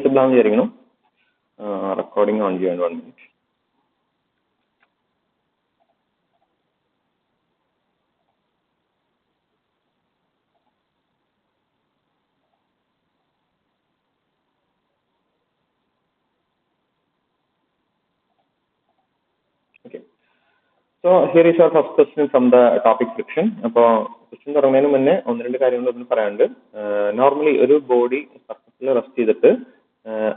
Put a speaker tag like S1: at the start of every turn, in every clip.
S1: Visible ആണെന്ന് വിചാരിക്കണം. Recording on ചെയ്യാൻ 1 minute. Okay. So here is our first question from the topic friction. അപ്പോൾ question തുടങ്ങുന്നതിന് മുന്നേ ഒന്ന് രണ്ട് കാര്യങ്ങളൊന്നും പറയാനുണ്ട്. നോർമലി ഒരു ബോഡി സർഫസിൽ റെസ്റ്റ് ചെയ്തിട്ട്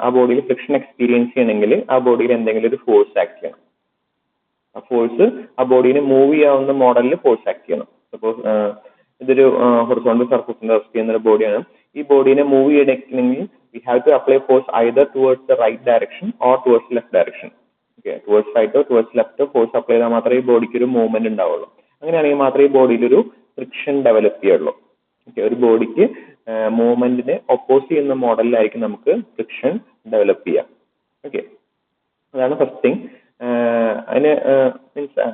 S1: ആ ബോഡിയിൽ ഫ്രിക്ഷൻ എക്സ്പീരിയൻസ് ചെയ്യണമെങ്കിൽ ആ ബോഡിയിൽ എന്തെങ്കിലും ഒരു ഫോഴ്സ് ആക്ട് ചെയ്യണം. ആ ഫോഴ്സ് ആ ബോഡീനെ മൂവ് ചെയ്യാവുന്ന മോഡലിൽ ഫോഴ്സ് ആക്ട് ചെയ്യണം. സപ്പോസ് ഇതൊരു ഹൊറിസോണ്ടൽ സർഫസിൽ റെസ്റ്റ് ചെയ്യുന്ന ഒരു ബോഡിയാണ്. ഈ ബോഡീനെ മൂവ് ചെയ്യണമെങ്കിൽ we have to apply force either towards the right direction or towards left direction. Okay, towards റൈറ്റോ ടുവേർഡ്സ് ലെഫ്റ്റോ ഫോഴ്സ് അപ്ലൈ ചെയ്താൽ മാത്രമേ ഈ ബോഡിക്ക് ഒരു മൂവ്മെന്റ് ഉണ്ടാവുള്ളൂ. അങ്ങനെയാണെങ്കിൽ മാത്രമേ ഈ ബോഡിയിൽ ഒരു ഫ്രിക്ഷൻ ഡെവലപ്പ് ചെയ്യുള്ളൂ. ഓക്കെ, ഒരു ബോഡിക്ക് മൂവ്മെന്റിനെ ഒപ്പോസ് ചെയ്യുന്ന മോഡലിലായിരിക്കും നമുക്ക് ഫ്രിക്ഷൻ ഡെവലപ്പ് ചെയ്യാം. ഓക്കെ, അതാണ് ഫസ്റ്റ് തിങ്. അതിന് മീൻസ്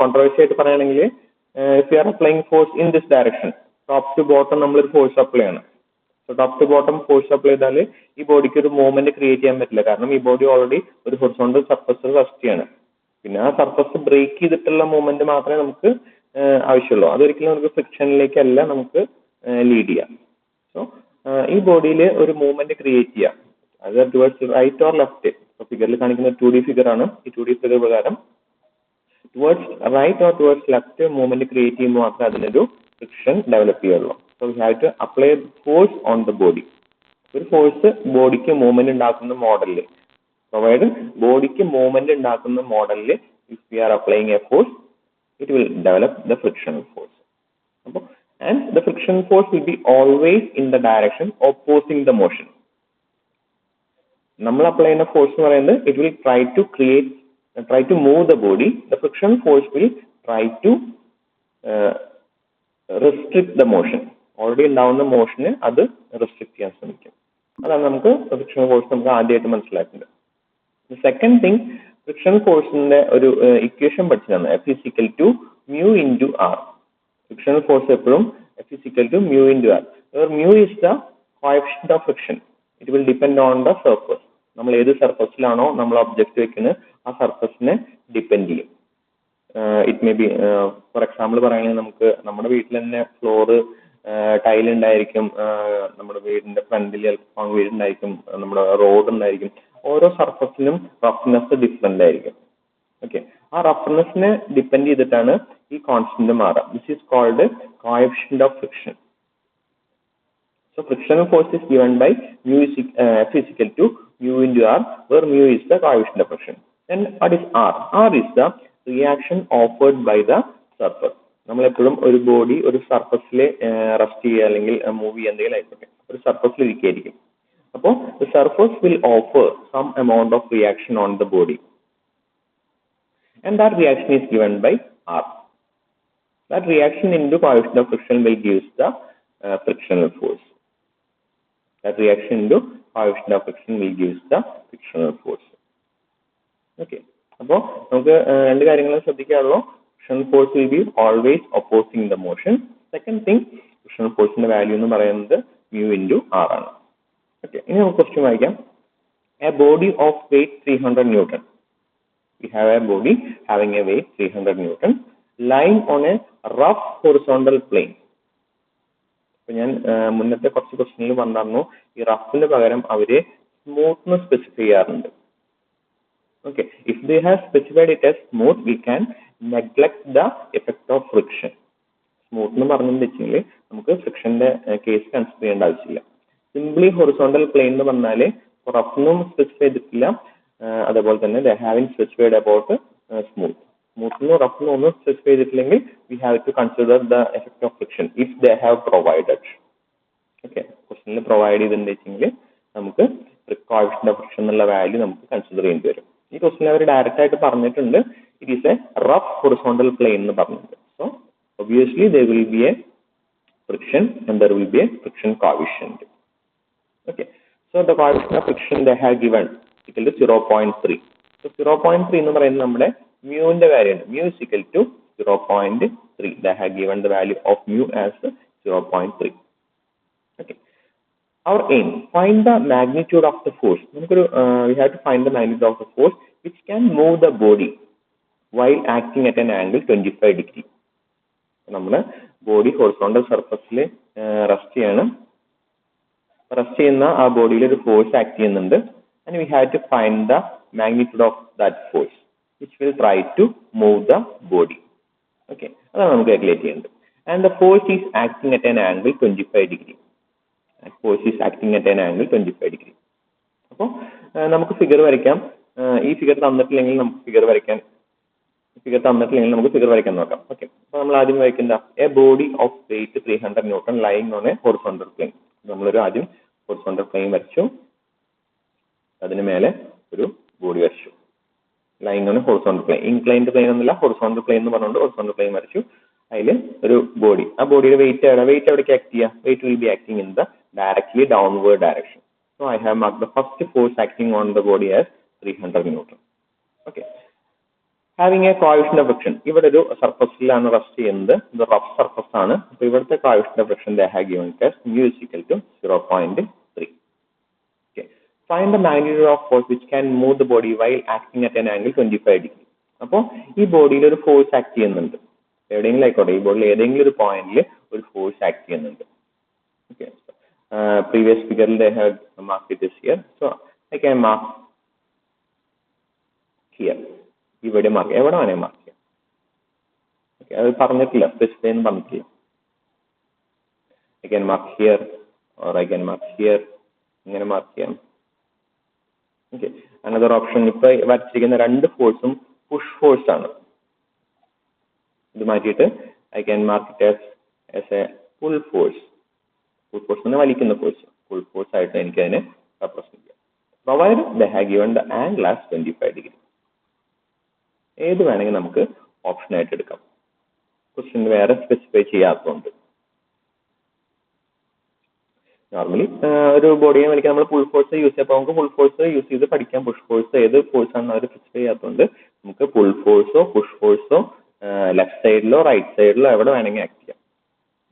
S1: കോൺട്രവേഴ്സി ആയിട്ട് പറയുകയാണെങ്കിൽ if you are applying force in this direction, top to bottom നമ്മളൊരു ഫോഴ്സ് അപ്ലൈ ചെയ്യണം. So top to bottom force apply ചെയ്താൽ ഈ ബോഡിക്ക് ഒരു മൂവ്മെന്റ് ക്രിയേറ്റ് ചെയ്യാൻ പറ്റില്ല. കാരണം ഈ ബോഡി ഓൾറെഡി ഒരു ഹൊറിസോണ്ടൽ സർഫസിൽ റെസ്റ്റ് ചെയ്യാണ്. പിന്നെ ആ സർഫസ് ബ്രേക്ക് ചെയ്തിട്ടുള്ള മൂവ്മെന്റ് മാത്രമേ നമുക്ക് ആവശ്യമുള്ളൂ. അതൊരിക്കലും നമുക്ക് ഫ്രിക്ഷനിലേക്കല്ല നമുക്ക് ലീഡ് ചെയ്യാം. സോ ഈ ബോഡിയിൽ ഒരു മൂവ്മെന്റ് ക്രിയേറ്റ് ചെയ്യാം, അത് ടുവേർഡ്സ് റൈറ്റ് ഓർ ലെഫ്റ്റ്. ഫിഗറിൽ കാണിക്കുന്ന 2D ഫിഗർ ആണ്. ഈ 2D ഫിഗർ പ്രകാരം towards right or towards left movement create ചെയ്യുമ്പോൾ മാത്രമേ അതിനൊരു ഫ്രിക്ഷൻ ഡെവലപ്പ് ചെയ്യുള്ളൂ. So we have to apply force on the body. ഒരു ഫോഴ്സ് ബോഡിക്ക് മൂവ്മെന്റ് ഉണ്ടാക്കുന്ന മോഡലിൽ, പ്രൊവൈഡ് ബോഡിക്ക് മൂവ്മെന്റ് ഉണ്ടാക്കുന്ന മോഡലിൽ if we are applying a force, it will develop the frictional force. അപ്പോൾ and the frictional force will be always in the direction opposing the motion. നമ്മൾ apply ചെയ്യുന്ന ഫോഴ്സ് എന്ന് പറയുന്നത് it will try to move the body. The friction force will try to restrict the motion. Already ഉണ്ടാവുന്ന മോഷന് അത് restrict ചെയ്യാൻ ശ്രമിക്കും. അതാണ് നമുക്ക് ഫ്രിക്ഷൻ ഫോഴ്സ് നമുക്ക് ആദ്യമായിട്ട് മനസ്സിലാക്കുന്നത്. സെക്കൻഡ് തിങ്, ഫ്രിക്ഷൻ ഫോഴ്സിന്റെ ഒരു ഇക്വേഷൻ പഠിച്ചതാണ്, F mu into R. Friction force എപ്പോഴും F mu into R. Where mu is the coefficient of friction. It will depend on the surface. നമ്മൾ ഏത് സർഫസിലാണോ നമ്മൾ ഒബ്ജക്റ്റ് വെക്കുന്നത് ആ സർഫസിനെ ഡിപ്പെൻഡ് ചെയ്യും. It may be for example പറയുകയാണെങ്കിൽ നമുക്ക് നമ്മുടെ വീട്ടിൽ തന്നെ ഫ്ലോറ് ടൈൽ ഉണ്ടായിരിക്കും, നമ്മുടെ വീടിന്റെ ഫ്രണ്ടിൽ ചിലപ്പോൾ വീടുണ്ടായിരിക്കും, നമ്മുടെ റോഡ് ഉണ്ടായിരിക്കും. ഓരോ സർഫസിനും റഫ്നെസ് ഡിഫറെന്റ് ആയിരിക്കും. ഓക്കെ, ആ റഫ്നെസ്സിനെ ഡിപ്പെൻഡ് ചെയ്തിട്ടാണ് ഈ കോൺസ്റ്റന്റ് മാറുക. This is called coefficient of friction. So frictional force is given by mu is F is equal to mu into R, where mu is the coefficient of friction. Then what is R? R is the reaction offered by the surface. നമ്മൾ എപ്പോഴും ഒരു body ഒരു സർഫസിൽ rest ചെയ്യുക അല്ലെങ്കിൽ move ചെയ്യുക എന്തെങ്കിലും ആയിക്കോട്ടെ, ഒരു സർഫസിൽ ഇരിക്കുകയായിരിക്കും. അപ്പോൾ the surface will offer some amount of reaction on the body, and that reaction is given by R. That reaction into coefficient of friction will give the frictional force. That reaction into coefficient of friction will give the frictional force. Okay, അപ്പോൾ നമുക്ക് രണ്ട് കാര്യങ്ങളും ശ്രദ്ധിക്കാറുള്ളൂ. Friction force will be always opposing the motion. Second thing, friction ഫോഴ്സിന്റെ value എന്ന് പറയുന്നത് mu into R ആണ്. Okay, ഇനി നമുക്ക് ക്വസ്റ്റ്യൻ വായിക്കാം. A body of weight 300 Newton. We have a body having a weight 300 Newton lying on a rough horizontal plane. ഇപ്പൊ ഞാൻ മുന്നത്തെ കുറച്ച് ക്വസ്റ്റ്യനിൽ പറഞ്ഞിരുന്നു ഈ റഫിന് പകരം അവര് സ്മൂത്ത്നെസ് സ്പെസിഫൈ ചെയ്യാറുണ്ട്. Okay, if they have specified it as smooth we can neglect the effect of friction. Smooth എന്ന് പറഞ്ഞെന്ന് വെച്ചെങ്കിൽ നമുക്ക് ഫ്രിക്ഷന്റെ കേസ് കൺസിഡർ ചെയ്യേണ്ട ആവശ്യമില്ല. സിംപ്ലി ഹൊറിസോണ്ടൽ പ്ലെയിൻ എന്ന് പറഞ്ഞാല് റഫിനും സ്പെസിഫൈ ചെയ്തിട്ടില്ല, അതേപോലെ തന്നെ they having specified about smooth. സ്മൂത്തിനും റഫിനും ഒന്നും സ്പെസിഫൈ ചെയ്തിട്ടില്ലെങ്കിൽ we have to consider the effect of friction if they have provided. Okay, ക്വസ്റ്റനിൽ പ്രൊവൈഡ് ചെയ്തിട്ടുണ്ടെങ്കിൽ നമുക്ക് കോഎഫിഷ്യന്റ് ഓഫ് ഫ്രിക്ഷൻ എന്നുള്ള വാല്യൂ നമുക്ക് കൺസിഡർ ചെയ്യേണ്ടി വരും. ഈ ക്വസ്റ്റനിൽ അവർ ഡയറക്റ്റ് ആയിട്ട് പറഞ്ഞിട്ടുണ്ട് it is a rough horizontal plane എന്ന് പറഞ്ഞിട്ടുണ്ട്. So obviously there will be a friction and there will be a friction coefficient. Okay, so the coefficient of friction they have given equal to 0.3. So 0.3 എന്ന് പറയുന്നത് നമ്മുടെ മ്യൂവിന്റെ value ആണ്. mu is equal to 0.3. They have given the value of mu as 0.3. Okay, our aim, find the magnitude of the force. We have to find the magnitude of the force which can move the body while acting at an angle 25 degree. നമ്മുടെ body horizontal സർഫസിൽ rest ചെയ്യുന്ന ആ ബോഡിയിൽ ഒരു force act ചെയ്യുന്നുണ്ട്. And we have to find the magnitude of that force which will try to move the body. Okay, അതാണ് നമുക്ക് calculate ചെയ്യേണ്ടത്. And the force is acting at an angle 25 degree. Force is acting at an angle 25 degree. അപ്പോൾ നമുക്ക് figure വരയ്ക്കാം. ഈ figure തന്നിട്ടില്ലെങ്കിൽ നമുക്ക് figure വരയ്ക്കാൻ നോക്കാം. ഓക്കെ, അപ്പോൾ നമ്മൾ ആദ്യം വരയ്ക്കുന്ന A body of weight 300 newton lying on A horizontal plane. നമ്മളൊരു ആദ്യം ഹൊറിസോണ്ടൽ പ്ലെയിൻ വരച്ചു, അതിന് മേലെ ഒരു ബോഡി വരച്ചു. Lying on A horizontal plane, inclined plane ഒന്നുമില്ല, ഹൊറിസോണ്ടൽ പ്ലെയിൻ എന്ന് പറഞ്ഞുകൊണ്ട് ഹൊറിസോണ്ടൽ പ്ലെയിൻ വരച്ചു. അതിൽ ഒരു ബോഡി, ആ ബോഡിയുടെ വെയിറ്റ് എവിടേക്ക് ആക്ട് ചെയ്യുക? Weight will be acting in the directly downward direction. So I have mark the first force acting on the body as 300 newton. Okay, having a coefficient of friction, ഇവിടെ ഒരു സർഫസിലാണ് rest ചെയ്യുന്നത്, ഇത് rough surface ആണ്. അപ്പോൾ ഇവിടുത്തെ coefficient of friction they have given as mu is equal to 0.3. Okay, find the magnitude of force which can move the body while acting at an angle 25 degree. അപ്പോൾ ഈ ബോഡിയിൽ ഒരു force act ചെയ്യുന്നുണ്ട്, എവിടെയെങ്കിലും ആയിക്കോട്ടെ, ഈ ബോഡിയിൽ ഏതെങ്കിലും ഒരു പോയിന്റിൽ ഒരു ഫോഴ്സ് ആക്ട് ചെയ്യുന്നുണ്ട്. ഓക്കെ, പ്രീവിയസ് ഫിഗറിൽ they have marked it here, so I can mark here. ഇവിടെ മാർക്ക് എവിടെ വേണേ മാർക്ക് ചെയ്യാം. ഓക്കെ, അത് പറഞ്ഞിട്ടില്ല, സ്പെസിഫൈ എന്ന് പറഞ്ഞിട്ടില്ല. I can mark here or I can mark here, ഇങ്ങനെ മാർക്ക് ചെയ്യാം. ഓക്കെ, അനദർ ഓപ്ഷൻ, ഇപ്പൊ വരച്ചിരിക്കുന്ന രണ്ട് ഫോഴ്സും പുഷ് ഫോഴ്സ് ആണ്. ഇത് മാറ്റിയിട്ട് I can mark it as a pull force. Pull force എന്ന് വലിക്കുന്ന ഫോഴ്സ്, പുൾ ഫോഴ്സ് ആയിട്ട് എനിക്ക് അതിനെ റെപ്രസെന്റ് ചെയ്യാം. Provide they have given the angle as 25 degree. ഏത് വേണമെങ്കിൽ നമുക്ക് ഓപ്ഷൻ ആയിട്ട് എടുക്കാം, ക്വസ്റ്റ്യൻ വേറെ സ്പെസിഫൈ ചെയ്യാത്തതുകൊണ്ട്. നോർമലി ഒരു ബോഡിയെ വലിക്കാൻ നമ്മൾ പുൾ ഫോഴ്സ് യൂസ് ചെയ്യാം. അപ്പോൾ നമുക്ക് പുൾ ഫോഴ്സ് യൂസ് ചെയ്ത് പഠിക്കാം. പുഷ് ഫോഴ്സ് ഏത് ഫോഴ്സ് ആണെന്ന് അവർ സ്പെസിഫൈ ചെയ്യാത്തതുകൊണ്ട് നമുക്ക് പുൾ ഫോഴ്സോ പുഷ് ഫോഴ്സോ ലെഫ്റ്റ് സൈഡിലോ റൈറ്റ് സൈഡിലോ എവിടെ വേണമെങ്കിൽ ആക്ട് ചെയ്യാം.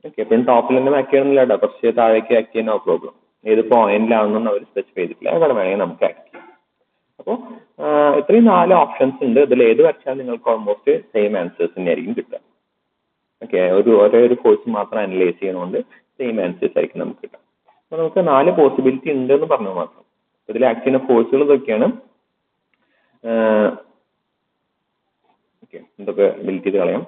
S1: ഓക്കെ, എപ്പോഴും ടോപ്പിൽ തന്നെ ആക്ട് ചെയ്യണമെന്നില്ല കേട്ടോ, കുറച്ച് താഴേക്ക് ആക്ട് ചെയ്യാൻ നോ പ്രോബ്ലം. ഏത് പോയിന്റിലാണെന്നൊന്നും അവർ സ്പെസിഫൈ ചെയ്തിട്ടില്ല, എവിടെ വേണമെങ്കിൽ നമുക്ക് ആക്ട് ചെയ്യാം. അപ്പോൾ ഇത്രയും 4 ഓപ്ഷൻസ് ഉണ്ട്. ഇതിൽ ഏത് വരച്ചാൽ നിങ്ങൾക്ക് ഓൾമോസ്റ്റ് സെയിം ആൻസേഴ്സ് തന്നെയായിരിക്കും കിട്ടുക. ഓക്കെ, ഒരേ ഒരു കോഴ്സ് മാത്രം അനലൈസ് ചെയ്യുന്നതുകൊണ്ട് സെയിം ആൻസേഴ്സ് ആയിരിക്കും നമുക്ക് കിട്ടുക. അപ്പോൾ നമുക്ക് 4 പോസിബിലിറ്റി ഉണ്ട് എന്ന് പറഞ്ഞത് മാത്രം. ഇതിൽ ആക്ട് ചെയ്യുന്ന ഫോഴ്സുകൾ ഇതൊക്കെയാണ്. ഓക്കെ, ഇതൊക്കെ ഡിലീറ്റ് ചെയ്ത് കളയാം.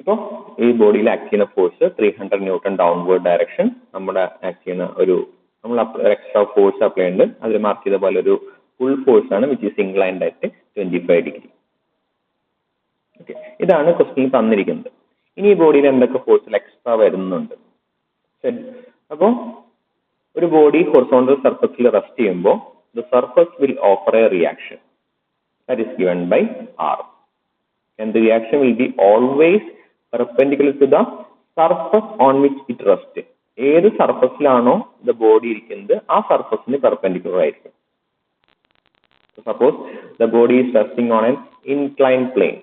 S1: ഇപ്പോൾ ഈ ബോഡിയിൽ ആക്ട് ചെയ്യുന്ന ഫോഴ്സ് 300 ന്യൂട്ടൺ ഡൗൺവേർഡ് ഡയറക്ഷൻ. നമ്മുടെ ആക്ട് ചെയ്യുന്ന നമ്മൾ എക്സ്ട്രാ ഫോഴ്സ് അപ്ലൈ ഉണ്ട്, അതിൽ മാർക്ക് ചെയ്ത പോലെ ഒരു ഫുൾ ഫോഴ്സ് ആണ് വിച്ച് ഈസ് ഇൻക്ലൈൻഡ് ആയിട്ട് 25 ഡിഗ്രി. ഓക്കെ, ഇതാണ് ക്വസ്റ്റ്യൻ തന്നിരിക്കുന്നത്. ഇനി ഈ ബോഡിയിൽ എന്തൊക്കെ ഫോഴ്സിൽ എക്സ്ട്രാ വരുന്നുണ്ട്? ശരി, അപ്പോൾ ഒരു ബോഡി ഹൊറിസോണ്ടൽ സർഫസിൽ റെസ്റ്റ് ചെയ്യുമ്പോൾ the surface will offer a reaction that is given by R, and the reaction will be always perpendicular to the surface on which it rests. ഏത് സർഫസിലാണോ the body ഇരിക്കുന്നത് ആ സർഫസിന് perpendicular ആയിരിക്കും. Suppose the body is resting on an inclined plane.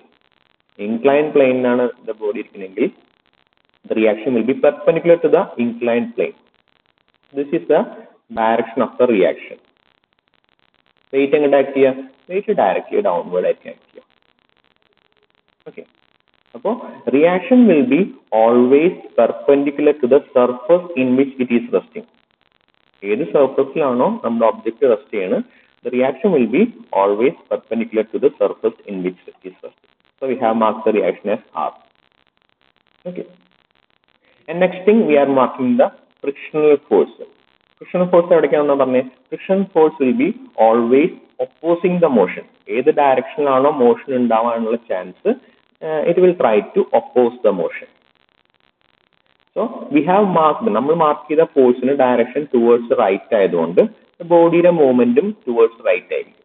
S1: Inclined plane ആണ് the body ഇരിക്കുന്നതെങ്കിൽ the reaction will be perpendicular to the inclined plane. This is the direction of the reaction. Weight എങ്ങനെ act ചെയ്യുക? Weight directly downward ആയിരിക്കും act ചെയ്യുക. Okay, അപ്പോൾ reaction will be always perpendicular to the surface in which it is resting. ഏത് സർഫസിലാണോ നമ്മുടെ object rest ചെയ്യുന്നത്, the reaction will be always perpendicular to the surface in which it is resting. So we have marked the reaction as R. Okay. And next thing, we are marking the frictional force. Frictional force എവിടേക്കാണെന്ന് പറഞ്ഞേ? Friction force will be always opposing the motion. ഏത് ഡയറക്ഷനിലാണോ motion ഉണ്ടാവാനുള്ള chance, it will try to oppose the motion. So we have marked, നമ്മൾ mark ചെയ്ത ഫോഴ്സിന് direction towards right ആയതുകൊണ്ട് ബോഡിയുടെ മൂവ്മെന്റും towards right ആയിരിക്കും.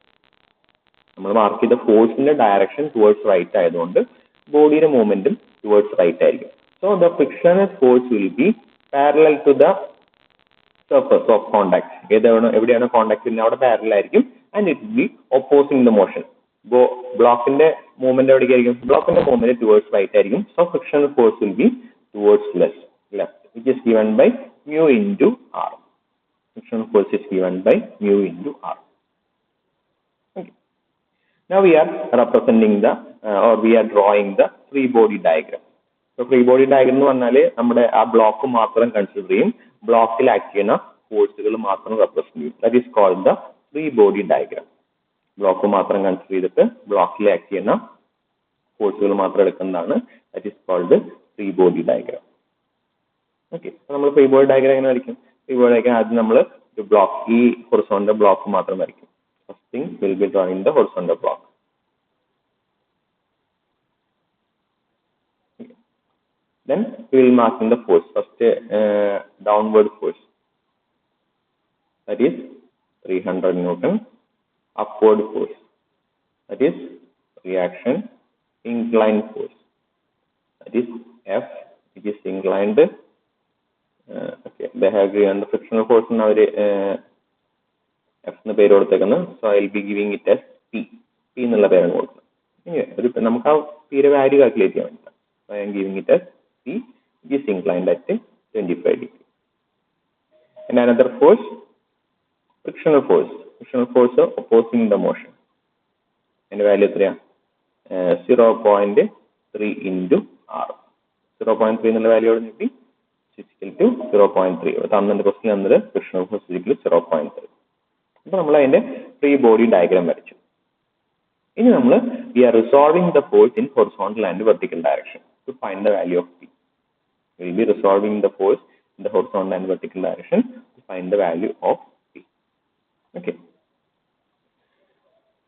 S1: നമ്മൾ മാർക്ക് ചെയ്ത ഫോഴ്സിന്റെ ഡയറക്ഷൻ ടുവേർഡ്സ് റൈറ്റ് ആയതുകൊണ്ട് ബോഡിയുടെ മൂവ്മെന്റും ടുവേർഡ്സ് റൈറ്റ് ആയിരിക്കും. So the frictional force will be parallel to the surface of contact. എവിടെയാണോ കോണ്ടാക്ട് ചെയ്യുന്നത് അവിടെ പാരലൽ ആയിരിക്കും. And it will be opposing the motion. ബ്ലോക്കിന്റെ മൂവ്മെന്റ് എവിടേക്കായിരിക്കും? ബ്ലോക്കിന്റെ മൂവ്മെന്റ് ടുവേർഡ്സ് റൈറ്റ് ആയിരിക്കും. So frictional force will be towards left, which is given by mu into r. Frictional force is given by mu into r. Okay. Now we are representing the or we are drawing the free body diagram. So free body diagram എന്ന് പറഞ്ഞാൽ നമ്മുടെ ആ block മാത്രം consider ചെയ്യും, ബ്ലോക്കിൽ act ചെയ്യുന്ന ഫോഴ്സുകൾ മാത്രം റെപ്രസെന്റ് ചെയ്യും. That is called the free body diagram. Block മാത്രം കൺസിഡർ ചെയ്തിട്ട് ബ്ലോക്കിൽ ആക്ട് ചെയ്യുന്ന ഫോഴ്സുകൾ മാത്രം എടുക്കുന്നതാണ്. That is called free body diagram. Okay, അപ്പോൾ നമ്മൾ ഫ്രീ ബോഡി ഡയഗ്രാം എങ്ങനെ വരയ്ക്കും? ഫ്രീ ബോഡി ഡയഗ്രാം ആദ്യം നമ്മൾ ഒരു ബ്ലോക്ക്, ഈ ഹൊറിസോണ്ടൽ ബ്ലോക്ക് മാത്രം വരയ്ക്കും. First thing will be drawing the horizontal block. Then we will mark in the force. First, downward force, that is 300 Newton. Upward force, that is reaction. Inclined force, that is F, which is inclined. Okay, they have given the frictional force in our F in the pair or second. So I will be giving it as P. P in the pair and work. നമുക്ക് ആ P value calculate ചെയ്യാൻ വേണ്ടി. So I am giving it as P, which is inclined at 25 degree. And another force, frictional force. Frictional force opposing the motion. And value 0.3 into R. 0.3 എന്നുള്ള value അവിടെ കിട്ടി, equal to 0.3. തന്നതിന്റെ question തന്നത് frictional force is equal to 0.3. അപ്പോൾ നമ്മൾ അതിന്റെ free body diagram വരച്ചു. ഇനി നമ്മൾ we are resolving the force in horizontal and vertical direction to find the value of P. We will be resolving the force in the horizontal and vertical direction to find the value of P. Okay.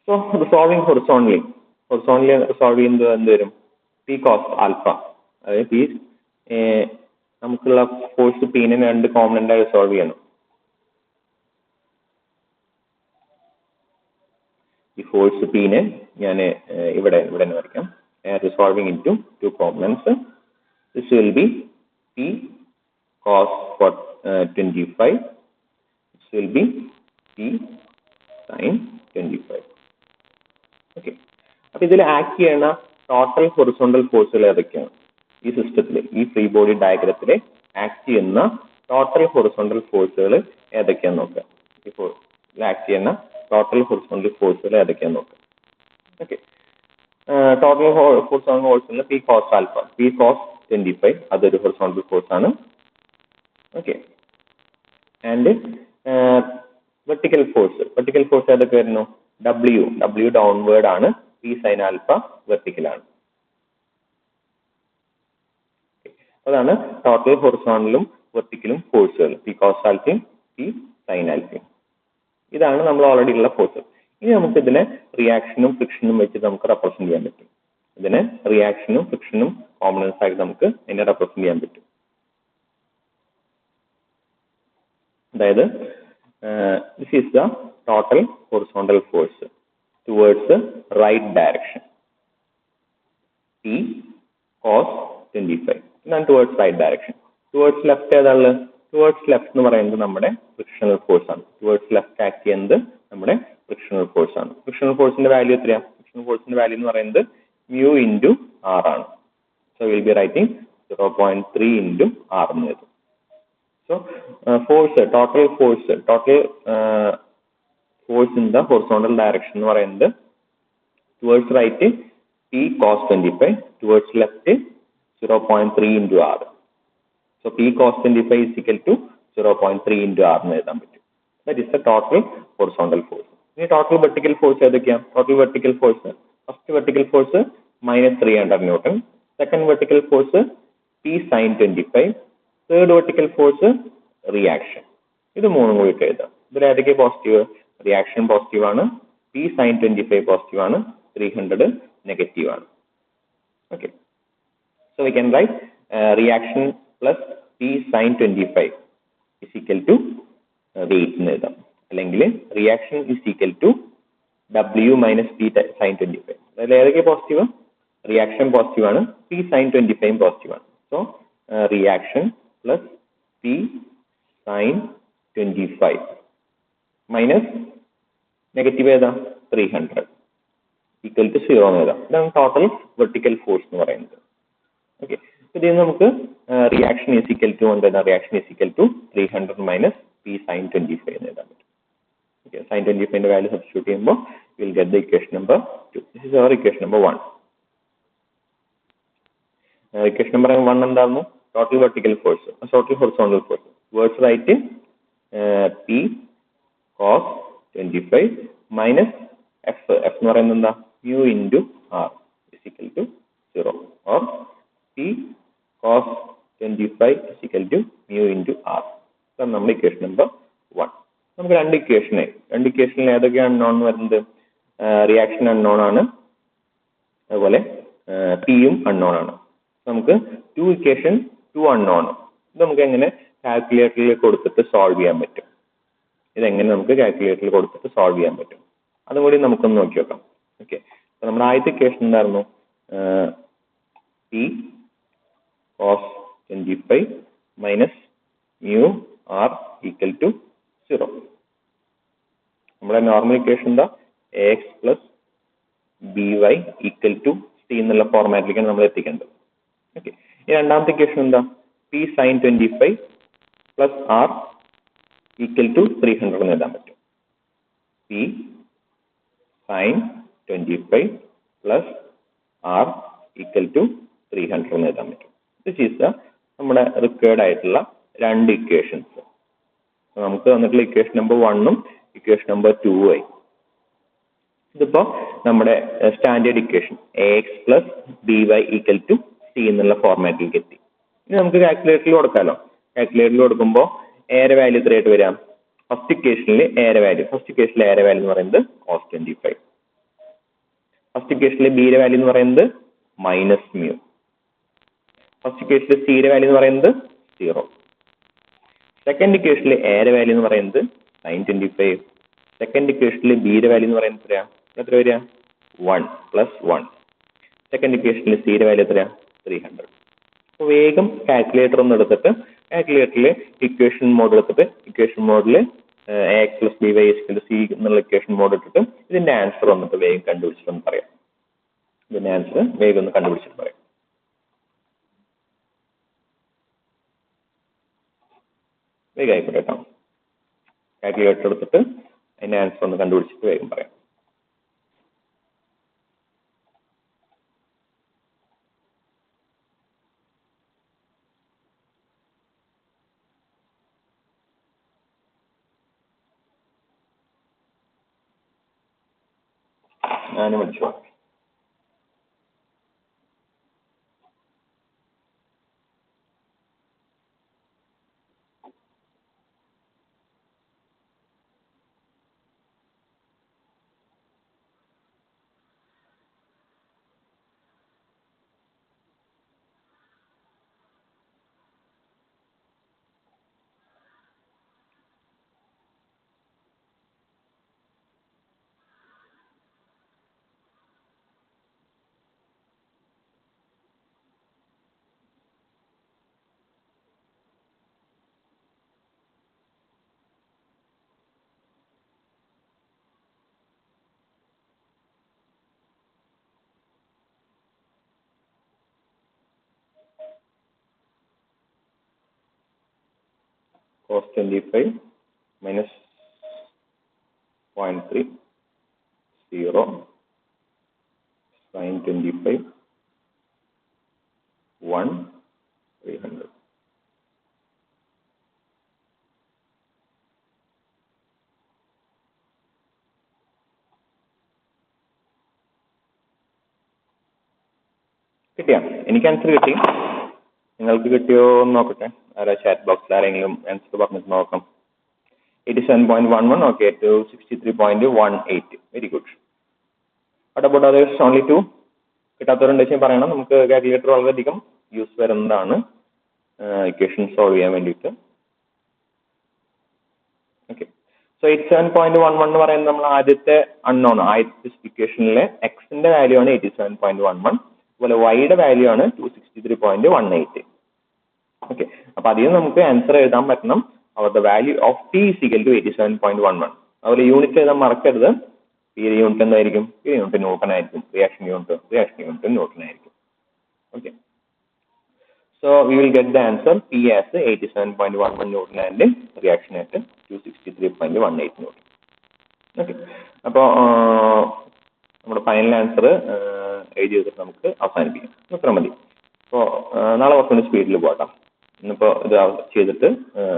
S1: So resolving horizontally resolve ചെയ്യുന്നത് എന്ത് വരും? P cos alpha. അതായത് P നമുക്കുള്ള force Pനെ രണ്ട് component ആയി resolve ചെയ്യണം. ഈ force Pനെ ഞാൻ ഇവിടെ വരയ്ക്കാം. Resolving into two components. This will be P cos 25. This will be P sin 25. Okay. അപ്പോൾ ഇതിൽ ആക്ട് ചെയ്യുന്ന ടോട്ടൽ ഹൊറിസോണ്ടൽ ഫോഴ്സുകൾ ഏതൊക്കെയാണ്? ഈ സിസ്റ്റത്തിൽ, ഈ ഫ്രീ ബോഡി ഡയഗ്രത്തിൽ ആക്ട് ചെയ്യുന്ന ടോട്ടൽ ഹൊറിസോണ്ടൽ ഫോഴ്സുകൾ ഏതൊക്കെയാണെന്ന് നോക്കാം. ഇപ്പോൾ ആക്ട് ചെയ്യുന്ന ടോട്ടൽ ഹൊറിസോണ്ടൽ ഫോഴ്സുകൾ ഏതൊക്കെയാണെന്ന് നോക്കാം. Okay, total horizontal force P cos alpha, P cos 25, അതൊരു ഹൊറിസോണ്ടൽ ഫോഴ്സ് ആണ്. ഓക്കെ, ആൻഡ് വെർട്ടിക്കൽ ഫോഴ്സ് ഏതൊക്കെ വരുന്നു? W ഡൗൺവേർഡ് ആണ്, P sin alpha വെർട്ടിക്കൽ ആണ്. അതാണ് ടോട്ടൽ ഹൊറിസോണ്ടലും വെർട്ടിക്കലും ഫോഴ്സുകൾ, P cos alpha, P sin alpha. ഇതാണ് നമ്മൾ ഓൾറെഡി ഉള്ള ഫോഴ്സ്. ഇനി നമുക്ക് ഇതിനെ റിയാക്ഷനും ഫ്രിക്ഷനും വെച്ച് നമുക്ക് റെപ്രസെന്റ് ചെയ്യാൻ പറ്റും. ഇതിനെ റിയാക്ഷനും ഫ്രിക്ഷനും കോമ്പണൻസ് ആയിട്ട് നമുക്ക് ഇതിനെ റെപ്രസെന്റ് ചെയ്യാൻ പറ്റും. അതായത് this is the total horizontal force towards the right direction, P cos 25. Then towards right direction. Towards left ഏതാണ്? Towards left എന്ന് പറയുന്നത് നമ്മുടെ ഫ്രിക്ഷണൽ ഫോഴ്സ് ആണ്. Towards left ആക്ട് ചെയ്യുന്നത് നമ്മുടെ ഫ്രിക്ഷണൽ ഫോഴ്സ് ആണ്. ഫ്രിക്ഷണൽ ഫോഴ്സിന്റെ വാല്യൂ എത്രയാണ്? ഫ്രിക്ഷണൽ ഫോഴ്സിന്റെ വാല്യൂ എന്ന് പറയുന്നത് mu into R ആണ്. So we will be writing 0.3 into R എന്ന് എഴുതും. So total force in the horizontal direction എന്ന് പറയുന്നത് towards right P cos 25, towards left 0.3 into R. So P cos 25 is equal to 0.3 into R എന്ന് എഴുതാൻ പറ്റും. That is the total horizontal force. ഇനി total vertical force ഏതൊക്കെയാണ്? Total vertical force, first vertical force -300 Newton, second vertical force P sin 25, third vertical force reaction. ഇത് മൂന്നും കൂടി എഴുതാം. ഇതിൽ ഏതൊക്കെ പോസിറ്റീവ്? റിയാക്ഷൻ പോസിറ്റീവ് ആണ്, P sin 25 പോസിറ്റീവ് ആണ്, 300 നെഗറ്റീവ് ആണ്. Okay, so we can write reaction plus P sin 25 is equal to weight എന്ന് എഴുതാം. അല്ലെങ്കിൽ reaction is equal to W minus P sin 25. അതിൽ ഏതൊക്കെ പോസിറ്റീവ്? റിയാക്ഷൻ പോസിറ്റീവ് ആണ്, P sin 25 പോസിറ്റീവ് ആണ്. So reaction plus P sin 25 minus negative ഏതാ? 300 equal to 0 എന്ന് എഴുതാം. ഇതാണ് ടോട്ടൽ വെർട്ടിക്കൽ ഫോഴ്സ് എന്ന് പറയുന്നത്. ഓക്കെ, ഇതിൽ നമുക്ക് റിയാക്ഷൻ ഈസ് ഈക്വൽ ടു എന്താണ്, reaction is equal to 300 minus P sine 25 എന്ന് എഴുതാൻ പറ്റും. ഓക്കെ, സൈൻ 25ന്റെ വാല്യൂ സബ്സ്റ്റിറ്റ്യൂട്ട് ചെയ്യുമ്പോൾ will get the equation number 2. This is our equation number 1. Equation number 1 എന്തായിരുന്നു? Total vertical force, total horizontal force. Towards right P cos 25 minus F എന്ന് പറയുന്നത് എന്താ, mu into R is equal to 0 or P cos 25 is equal to mu into R. ഇതാണ് നമ്മുടെ equation number 1. നമുക്ക് രണ്ട് ഇക്വേഷനിൽ ഏതൊക്കെയാണ് അൺനോൺ വരുന്നത്? റിയാക്ഷൻ അൺനോൺ ആണ്, അതുപോലെ പിയും അൺനോൺ ആണ്. നമുക്ക് 2 ഇക്വേഷൻ 2 അൺനോൺ. ഇത് നമുക്ക് എങ്ങനെ കാൽക്കുലേറ്ററിൽ കൊടുത്തിട്ട് സോൾവ് ചെയ്യാൻ പറ്റും? ഇതെങ്ങനെ നമുക്ക് കാൽക്കുലേറ്ററിൽ കൊടുത്തിട്ട് സോൾവ് ചെയ്യാൻ പറ്റും? അതും കൂടി നമുക്കൊന്ന് നോക്കി നോക്കാം. ഓക്കെ, അപ്പൊ നമ്മുടെ ആദ്യത്തെ ഇക്വേഷൻ എന്തായിരുന്നു? P cos 25 minus mu R equal to 0. നമ്മുടെ നോർമൽ ഇക്വേഷൻ എന്താ? A X plus B Y equal to C എന്നുള്ള ഫോർമാറ്റിലേക്കാണ് നമ്മൾ എത്തിക്കേണ്ടത്. ഓക്കെ, ഈ രണ്ടാമത്തെ ഇക്വേഷൻ എന്താ? P sine 25 plus R equal to 300 എന്ന് എഴുതാൻ പറ്റും. P sine 25 plus R equal to 300 എന്ന് എഴുതാൻ പറ്റും. ദിസ് ഈസ് ദ നമ്മുടെ റിക്വയർഡ് ആയിട്ടുള്ള രണ്ട് ഇക്വേഷൻസ്. നമുക്ക് തന്നിട്ടുള്ള ഇക്വേഷൻ നമ്പർ 1ഉം ഇക്വേഷൻ നമ്പർ 2ഉം ആയി. ഇതിപ്പോ നമ്മുടെ standard equation A X plus B Y equal to C എന്നുള്ള ഫോർമാറ്റിലേക്ക് എത്തി. ഇനി നമുക്ക് കാൽക്കുലേറ്ററിൽ കൊടുക്കാമല്ലോ. കാൽക്കുലേറ്ററിൽ കൊടുക്കുമ്പോൾ എയുടെ വാല്യൂ എത്രയായിട്ട് വരാം? ഫസ്റ്റ് ഇക്വേഷനിൽ എയുടെ വാല്യൂ എന്ന് പറയുന്നത് കോസ് 25. ഫസ്റ്റ് ഇക്വേഷനിൽ ബിയുടെ വാല്യൂ എന്ന് പറയുന്നത് മൈനസ് മ്യൂ. ഫസ്റ്റ് ഇക്വേഷനിൽ സിയുടെ വാല്യൂ എന്ന് പറയുന്നത് 0. സെക്കൻഡ് ഇക്വേഷനിൽ എയുടെ വാല്യൂ എന്ന് പറയുന്നത് സൈൻ 25. സെക്കൻഡ് ഇക്വേഷനിൽ ബിയുടെ വാല്യൂ എന്ന് പറയുന്നത് എത്ര വരിക? 1 പ്ലസ് 1. സെക്കൻഡ് ഇക്വേഷനിൽ സിയുടെ വാല്യൂ എത്രയാ? 300. അപ്പോൾ വേഗം കാൽക്കുലേറ്റർ ഒന്ന് എടുത്തിട്ട് കാൽക്കുലേറ്ററിൽ ഇക്വേഷൻ മോഡ് എടുത്തിട്ട് ഇക്വേഷൻ മോഡിൽ A X plus B Y equal to C എന്നുള്ള ഇക്വേഷൻ മോഡ് ഇട്ടിട്ട് ഇതിന്റെ ആൻസർ വന്നിട്ട് വേഗം കണ്ടുപിടിച്ചിട്ടൊന്ന് പറയാം. ഇതിന്റെ ആൻസർ വേഗം ഒന്ന് കണ്ടുപിടിച്ചിട്ട് പറയാം. വേഗം ആയിക്കോട്ടെ കേട്ടോ. കാൽക്കുലേറ്റർ എടുത്തിട്ട് അതിന്റെ ആൻസർ ഒന്ന് കണ്ടുപിടിച്ചിട്ട് വേഗം പറയാം. ഞാനും വിളിച്ചു. cos 25 minus 0.3 0 sin 25 1 300. കിട്ടിയാ? എനിക്ക് ആൻസർ കിട്ടി. നിങ്ങൾക്ക് കിട്ടിയോ എന്ന് നോക്കട്ടെ. ആരാ ചാറ്റ് ബോക്സിൽ ആരെങ്കിലും ആൻസർ പറഞ്ഞിട്ട് നോക്കാം. 87.11. Okay, to 63.18. Very good. But about others only 2. കിട്ടാത്തവരുണ്ടെങ്കിൽ പറയണം. നമുക്ക് കാൽക്കുലേറ്റർ വളരെയധികം യൂസ് വരുന്നതാണ് ഇക്വേഷൻ സോൾവ് ചെയ്യാൻ വേണ്ടിയിട്ട്. ഓക്കെ, സോ 87.11 എന്ന് പറയുന്നത് നമ്മൾ ആദ്യത്തെ അൺനോൺ, ആദ്യത്തെ ഇക്വേഷനിലെ എക്സിന്റെ വാല്യൂ ആണ് 87.11. അതുപോലെ വൈയുടെ വാല്യൂ ആണ് 263.18. ഓക്കെ, അപ്പൊ അതിൽ നമുക്ക് ആൻസർ എഴുതാൻ പറ്റണം. അവർ the value of P is equal to 87.11. അതുപോലെ യൂണിറ്റ് എഴുതാൻ മറക്കരുത്. പി യൂണിറ്റ് എന്തായിരിക്കും? പി യൂണിറ്റ് ന്യൂട്ടൺ ആയിരിക്കും. റിയാക്ഷൻ യൂണിറ്റ് ന്യൂട്ടൺ ആയിരിക്കും. Okay, So we will get the answer P as 87.11 Newton and reaction at 263.18 Newton. Okay. അപ്പോൾ നമ്മുടെ final answer എഴുതി വെച്ചിട്ട് നമുക്ക് അവസാനിപ്പിക്കാം. അത്ര മതി. അപ്പോൾ നാളെ കുറച്ചുകൂടി സ്പീഡിൽ പോകാം. ഇന്നിപ്പോൾ ഇത് ചെയ്തിട്ട്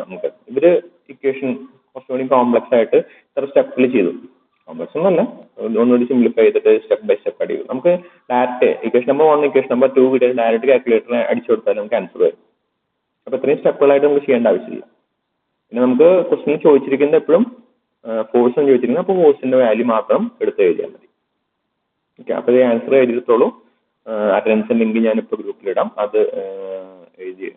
S1: നമുക്ക് ഇവര് ഇക്വേഷൻ കുറച്ചുകൂടി കോംപ്ലക്സ് ആയിട്ട് ഇത്ര സ്റ്റെപ്പിൽ ചെയ്തു. കോംപ്ലക്സ് ഒന്നല്ല, ഒന്നുകൂടി സിംപ്ലിഫൈ ചെയ്തിട്ട് സ്റ്റെപ്പ് ബൈ സ്റ്റെപ്പ് അടിക്കും. നമുക്ക് direct equation number 1 equation number 2 വിട്ട് ഡയറക്റ്റ് കാൽക്കുലേറ്ററിനെ അടിച്ചു കൊടുത്താൽ നമുക്ക് ആൻസർ വരും. അപ്പോൾ ഇത്രയും സ്റ്റെപ്പുകളായിട്ട് നമുക്ക് ചെയ്യേണ്ട ആവശ്യമില്ല. പിന്നെ നമുക്ക് ക്വസ്റ്റ്യൻ ചോദിച്ചിരിക്കുന്നത് എപ്പോഴും ഫോഴ്സ് എന്ന് ചോദിച്ചിരിക്കുന്നത്, അപ്പോൾ ഫോഴ്സിന്റെ വാല്യൂ മാത്രം എടുത്ത് എഴുതിയാൽ മതി. ഓക്കെ. അപ്പോൾ ഈ ആൻസർ എഴുതിയെടുത്തോളൂ. അറ്റൻഡൻസിന്റെ ലിങ്ക് ഞാനിപ്പോൾ ഗ്രൂപ്പിലിടാം. അത് എഴുതി